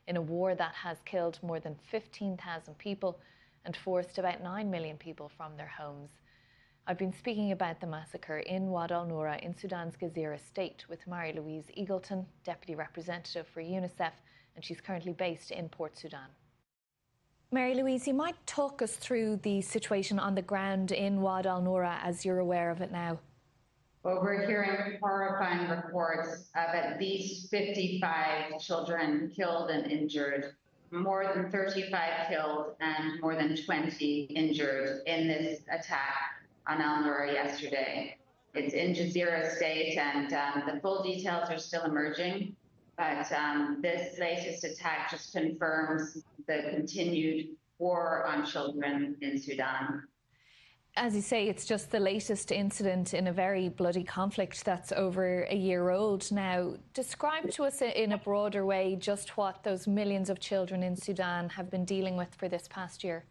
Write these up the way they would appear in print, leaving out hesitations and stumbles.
in a war that has killed more than 15,000 people and forced about 9 million people from their homes. I've been speaking about the massacre in Wad al-Noura in Sudan's Gezira state with Mary-Louise Eagleton, Deputy Representative for UNICEF, and she's currently based in Port Sudan. Mary-Louise, you might talk us through the situation on the ground in Wad al-Noura as you're aware of it now. Well, we're hearing horrifying reports of at least 55 children killed and injured, more than 35 killed and more than 20 injured in this attack on al-Noura yesterday. It's in Gezira state, and the full details are still emerging, but this latest attack just confirms the continued war on children in Sudan. As you say, it's just the latest incident in a very bloody conflict that's over a year old now. Describe to us in a broader way just what those millions of children in Sudan have been dealing with for this past year.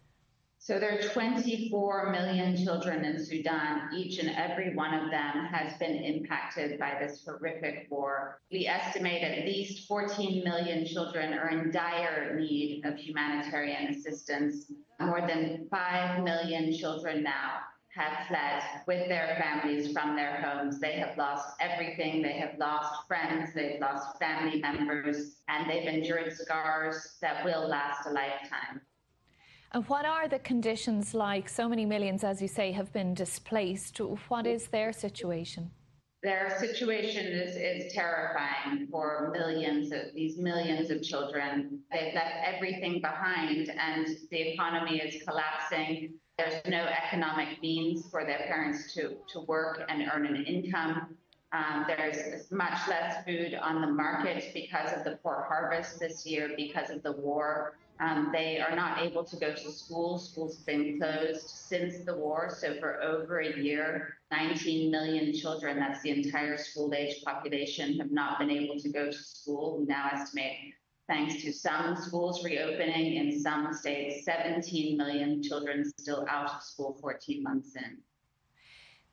So there are 24 million children in Sudan. Each and every one of them has been impacted by this horrific war. We estimate at least 14 million children are in dire need of humanitarian assistance. More than 5 million children now have fled with their families from their homes. They have lost everything. They have lost friends. They've lost family members, and they've endured scars that will last a lifetime. And what are the conditions like? So many millions, as you say, have been displaced. What is their situation? Their situation is terrifying for these millions of children. They've left everything behind, and the economy is collapsing. There's no economic means for their parents to work and earn an income. There's much less food on the market because of the poor harvest this year, because of the war. They are not able to go to school. Schools have been closed since the war. So for over a year, 19 million children, that's the entire school-age population, have not been able to go to school. We now estimate, thanks to some schools reopening in some states, 17 million children still out of school 14 months in.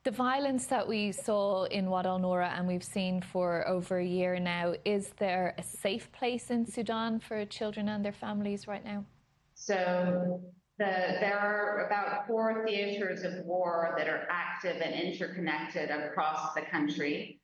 The violence that we saw in Wad al-Noura and we've seen for over a year now, is there a safe place in Sudan for children and their families right now? So there are about 4 theaters of war that are active and interconnected across the country,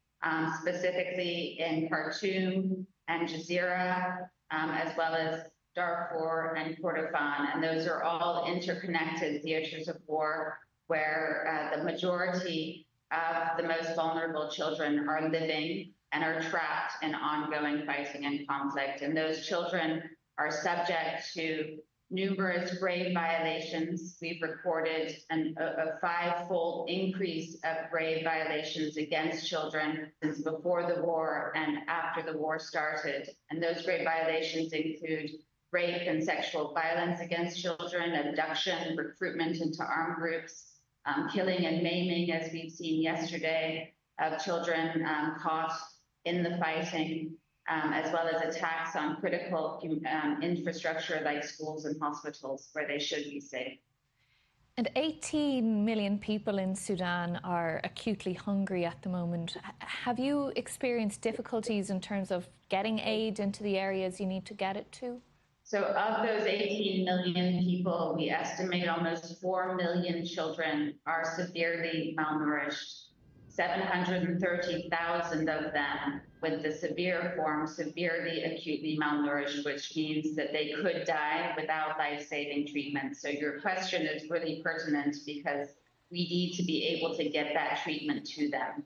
specifically in Khartoum and Gezira, as well as Darfur and Kordofan. And those are all interconnected theaters of war where the majority of the most vulnerable children are living and are trapped in ongoing fighting and conflict. And those children are subject to numerous grave violations. We've recorded a 5-fold increase of grave violations against children since before the war and after the war started. And those grave violations include rape and sexual violence against children, abduction, recruitment into armed groups, killing and maiming, as we've seen yesterday, of children caught in the fighting, as well as attacks on critical infrastructure like schools and hospitals where they should be safe. And 18 million people in Sudan are acutely hungry at the moment. Have you experienced difficulties in terms of getting aid into the areas you need to get it to? So of those 18 million people, we estimate almost 4 million children are severely malnourished. 730,000 of them with the severe form, severely acutely malnourished, which means that they could die without life-saving treatment. So your question is really pertinent because we need to be able to get that treatment to them.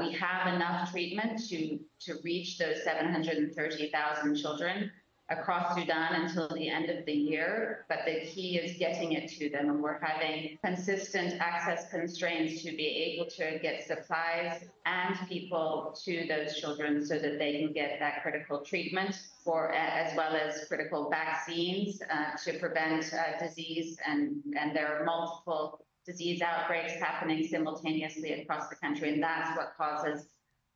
We have enough treatment to reach those 730,000 children across Sudan until the end of the year, but the key is getting it to them. And we're having consistent access constraints to be able to get supplies and people to those children so that they can get that critical treatment as well as critical vaccines to prevent disease. And there are multiple disease outbreaks happening simultaneously across the country. And that's what causes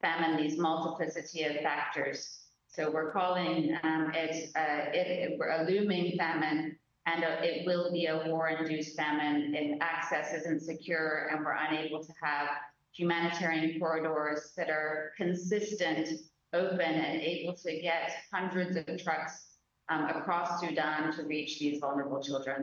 famine, these multiplicity of factors. So we're calling it a looming famine, and it will be a war-induced famine if access isn't secure and we're unable to have humanitarian corridors that are consistent open and able to get hundreds of trucks across Sudan to reach these vulnerable children.